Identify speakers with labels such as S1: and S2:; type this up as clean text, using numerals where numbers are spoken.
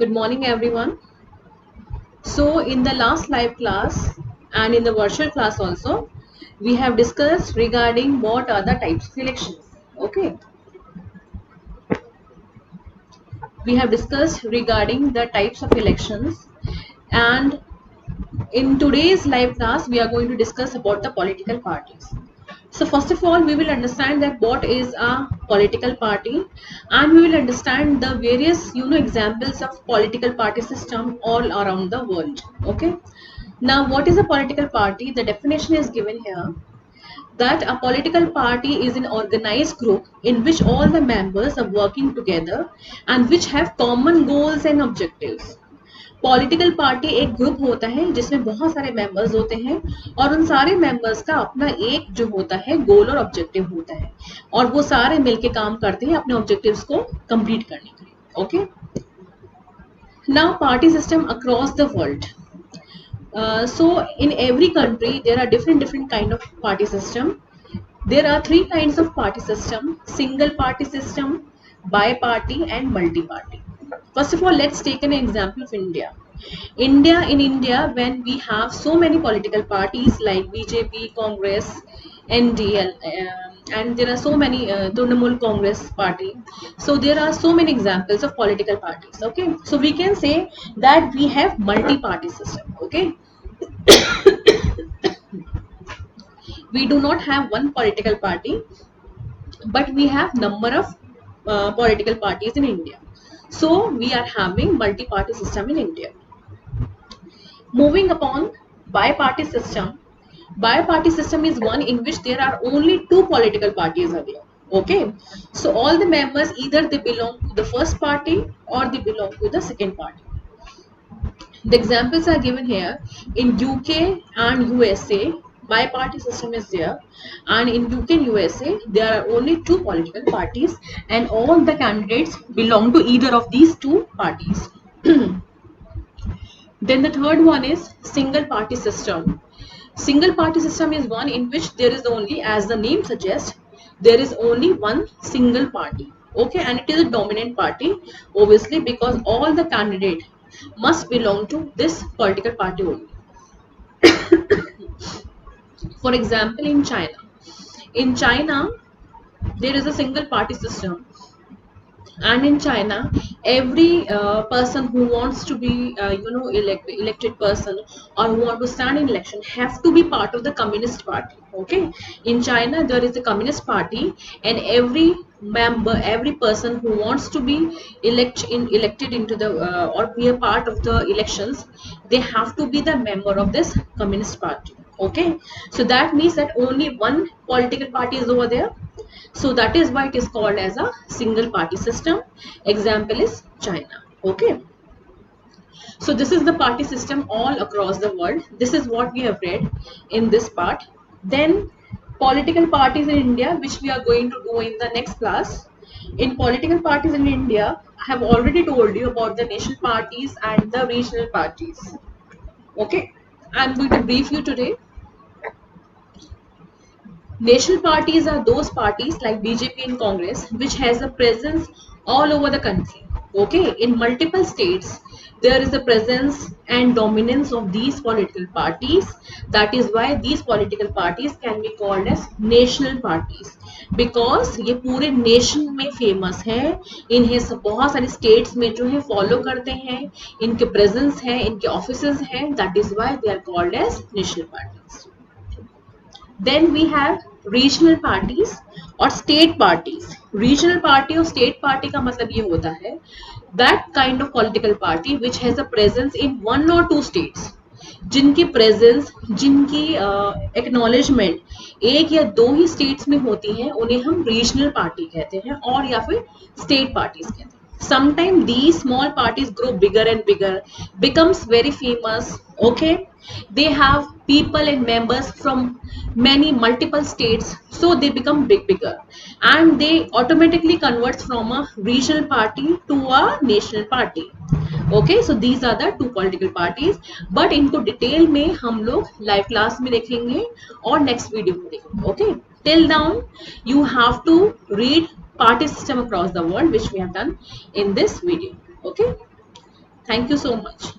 S1: Good morning, everyone. So, in the last live class and in the virtual class also, we have discussed regarding what are the types of elections. Okay, we have discussed regarding the types of elections, and in today's live class, we are going to discuss about the political parties. So first of all, we will understand that what is a political party, and we will understand the various examples of political party system all around the world. Okay. Now, what is a political party? The definition is given here that a political party is an organized group in which all the members are working together and which have common goals and objectives. Political party एक group होता है जिसमें बहुत सारे members होते हैं और उन सारे मेंबर्स का अपना एक जो होता है गोल और ऑब्जेक्टिव होता है और वो सारे मिलके काम करते हैं अपने ऑब्जेक्टिव्स को कंप्लीट करने के लिए. Okay. Now party system across the world. So in every country there are different kind of party system. There are three kinds of party system: single party system, bi-party and multi-party. First of all, let's take an example of India. In India, when we have so many political parties like BJP, Congress, NDL, and there are so many Trinamool Congress party. So there are so many examples of political parties. Okay, so we can say that we have multi-party system. Okay, we do not have one political party, but we have number of political parties in India. So we are having multi-party system in India. Moving upon bi-party system. Bi-party system is one in which there are only two political parties are there. Okay, so all the members either they belong to the first party or they belong to the second party. The examples are given here. In UK and USA, bi-party system is there, and in UK and USA, there are only two political parties, and all the candidates belong to either of these two parties. Then the third one is single party system. Single party system is one in which there is only, as the name suggests, there is only one single party. Okay, and it is a dominant party, obviously, because all the candidates must belong to this political party only. For example, in China, there is a single party system, and in China, every person who wants to be elected person or who want to stand in election have to be part of the Communist Party. Okay, in China there is a Communist Party, and every person who wants to be elected into the or be a part of the elections, they have to be the member of this Communist Party. Okay, so that means that only one political party is over there. So that is why it is called as a single party system. Example is China. Okay. So this is the party system all across the world. This is what we have read in this part. Then political parties in India, which we are going to do in the next class. In political parties in India, I have already told you about the national parties and the regional parties. Okay. I am going to brief you today. National parties are those parties like BJP and Congress which has a presence all over the country. Okay, in multiple states there is a presence and dominance of these political parties. That is why these political parties can be called as national parties, because ये पूरे nation में famous है. इन्हें बहुत सारे states में जो है फॉलो करते हैं, इनके प्रेजेंस है, इनके ऑफिसेज हैं. That is why they are called as national parties. Then we have regional parties और state parties. Regional party और state party का मतलब ये होता है that kind of political party which has a presence in one or two states. जिनकी presence, जिनकी acknowledgement एक या दो ही स्टेट्स में होती हैं, उन्हें हम रीजनल पार्टी कहते हैं और या फिर स्टेट पार्टीज कहते हैं. Sometimes these small parties grow bigger and bigger, becomes very famous. Okay, they have people and members from many multiple states, so they become bigger, and they automatically converts from a regional party to a national party. Okay, so these are the two political parties, but इनको detail में हम लोग live class में देखेंगे और next video में देखेंगे. Okay, till now you have to read party system across the world which we have done in this video. Okay, Thank you so much.